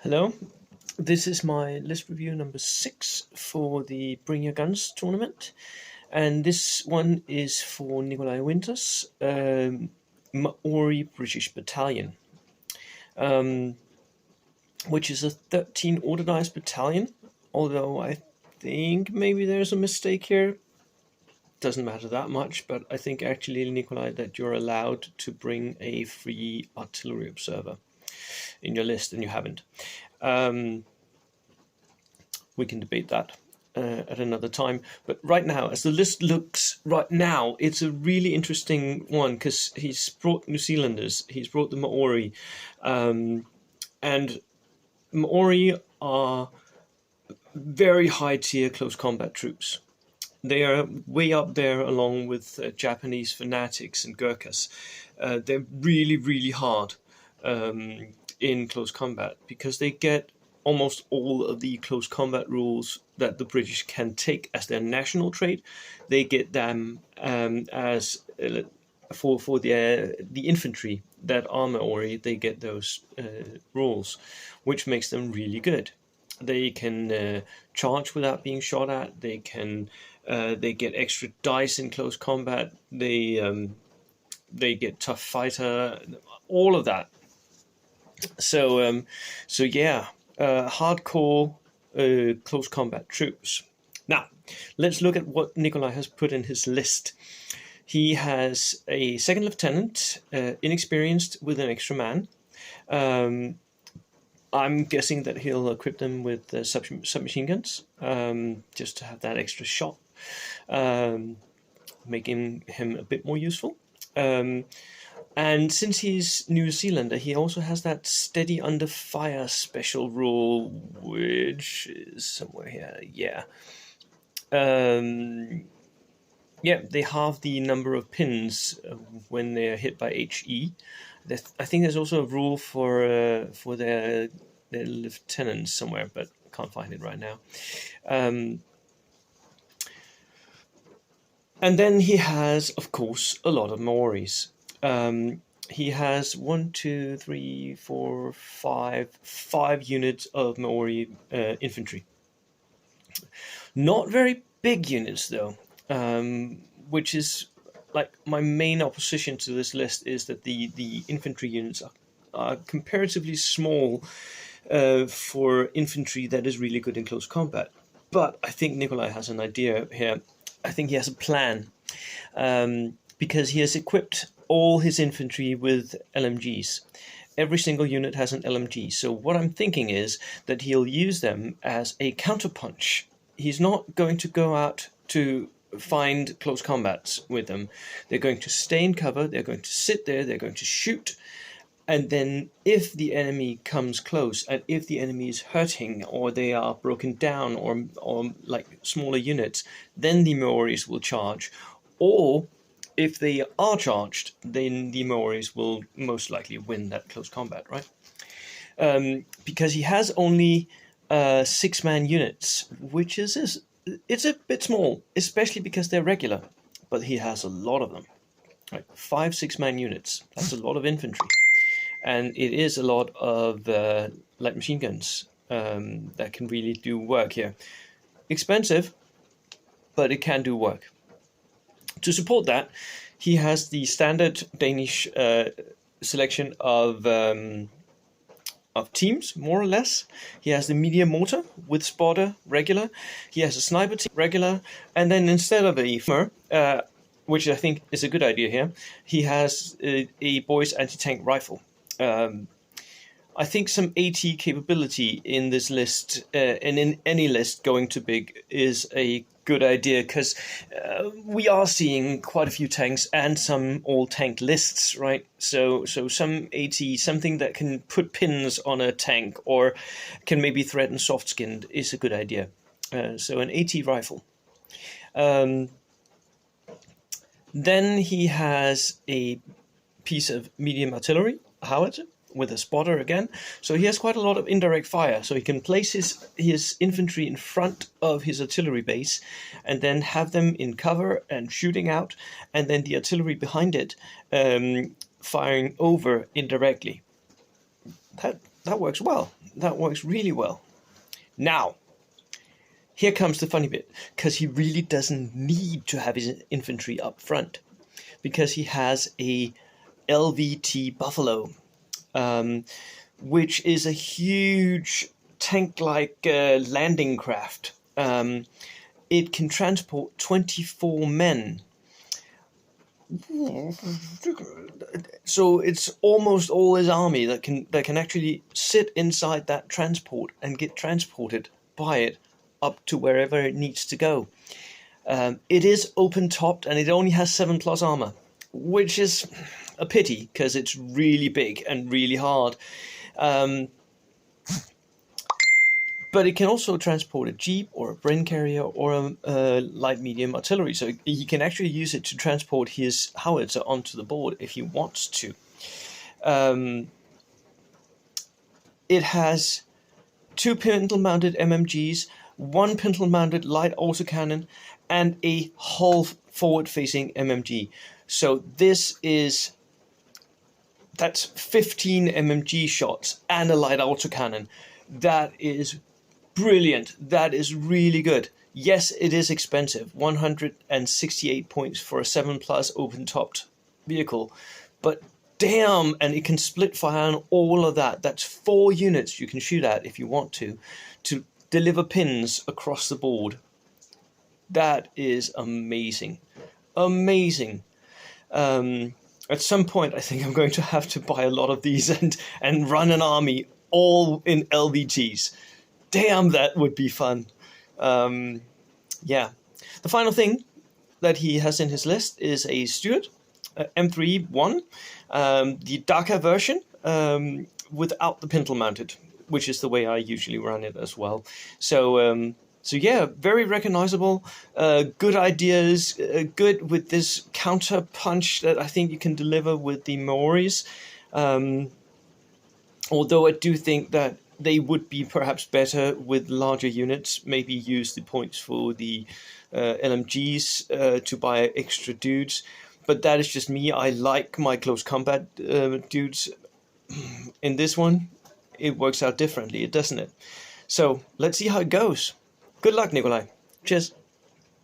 Hello, this is my list review number 6 for the Bring Your Guns tournament, and this one is for Nicolai Winther's Maori British Battalion, um, which is a 13 organized battalion, although I think maybe there's a mistake here. Doesn't matter that much, but I think actually, Nicolai, that you're allowed to bring a free artillery observer in your list, and you haven't. We can debate that at another time. But right now, as the list looks right now, it's a really interesting one because he's brought New Zealanders, he's brought the Maori, and Maori are very high tier close combat troops. They are way up there along with Japanese fanatics and Gurkhas. They're really, really hard in close combat because they get almost all of the close combat rules that the British can take as their national trait. They get them as for the infantry that are Maori. They get those rules, which makes them really good. They can charge without being shot at. They get extra dice in close combat. They get tough fighter. All of that. So yeah, hardcore close combat troops. Now, let's look at what Nicolai has put in his list. He has a second lieutenant, inexperienced with an extra man. I'm guessing that he'll equip them with submachine guns, just to have that extra shot, making him a bit more useful. And since he's New Zealander, he also has that steady under fire special rule, which is somewhere here. Yeah. Yeah, they halve the number of pins when they're hit by HE. I think there's also a rule for their lieutenants somewhere, but can't find it right now. And then he has, of course, a lot of Maoris. He has 5 units of Maori infantry. Not very big units though, which is like my main opposition to this list is that the infantry units are comparatively small for infantry that is really good in close combat. But I think Nicolai has an idea here. I think he has a plan, because he has equipped all his infantry with LMGs. Every single unit has an LMG. So what I'm thinking is that he'll use them as a counterpunch. He's not going to go out to find close combats with them. They're going to stay in cover. They're going to sit there. They're going to shoot. And then if the enemy comes close, and if the enemy is hurting, or they are broken down, or like smaller units, then the Maoris will charge. Or if they are charged, then the Maoris will most likely win that close combat, right? Because he has only 6-man units, which it's a bit small, especially because they're regular. But he has a lot of them, right? 5 6-man units. That's a lot of infantry. And it is a lot of light machine guns that can really do work here. Expensive, but it can do work. To support that, he has the standard Danish selection of teams, more or less. He has the medium mortar with spotter, regular. He has a sniper team, regular. And then instead of a FMER, which I think is a good idea here, he has a boys anti-tank rifle. I think some AT capability in this list, and in any list going to big, is a good idea, because we are seeing quite a few tanks and some all-tank lists, right? So some AT, something that can put pins on a tank or can maybe threaten soft-skinned, is a good idea. So an AT rifle. Then he has a piece of medium artillery, howitzer, with a spotter again. So he has quite a lot of indirect fire. So he can place his infantry in front of his artillery base and then have them in cover and shooting out, and then the artillery behind it firing over indirectly. that works well. That works really well. Now, here comes the funny bit, because he really doesn't need to have his infantry up front, because he has a LVT Buffalo, which is a huge tank-like landing craft. It can transport 24 men. So it's almost all his army that can actually sit inside that transport and get transported by it up to wherever it needs to go. It is open-topped and it only has 7+ armor, which is a pity because it's really big and really hard. But it can also transport a jeep or a Bren carrier or a light-medium artillery. So he can actually use it to transport his howitzer onto the board if he wants to. It has 2 pintle-mounted MMGs, 1 pintle-mounted light autocannon, and a hull forward-facing MMG. So that's 15 MMG shots and a light autocannon. That is brilliant. That is really good. Yes, it is expensive. 168 points for a 7+ open-topped vehicle. But damn, and it can split fire on all of that. That's 4 units you can shoot at if you want to deliver pins across the board. That is amazing. Amazing. At some point, I think I'm going to have to buy a lot of these and run an army all in LVTs. Damn, that would be fun. Yeah. The final thing that he has in his list is a Stuart M3-1, the darker version, without the pintle mounted, which is the way I usually run it as well. So yeah, very recognizable, good ideas, good with this counter punch that I think you can deliver with the Maoris. Although I do think that they would be perhaps better with larger units, maybe use the points for the LMGs to buy extra dudes. But that is just me. I like my close combat dudes. In this one, it works out differently, doesn't it? So let's see how it goes. Good luck, Nicolai. Cheers.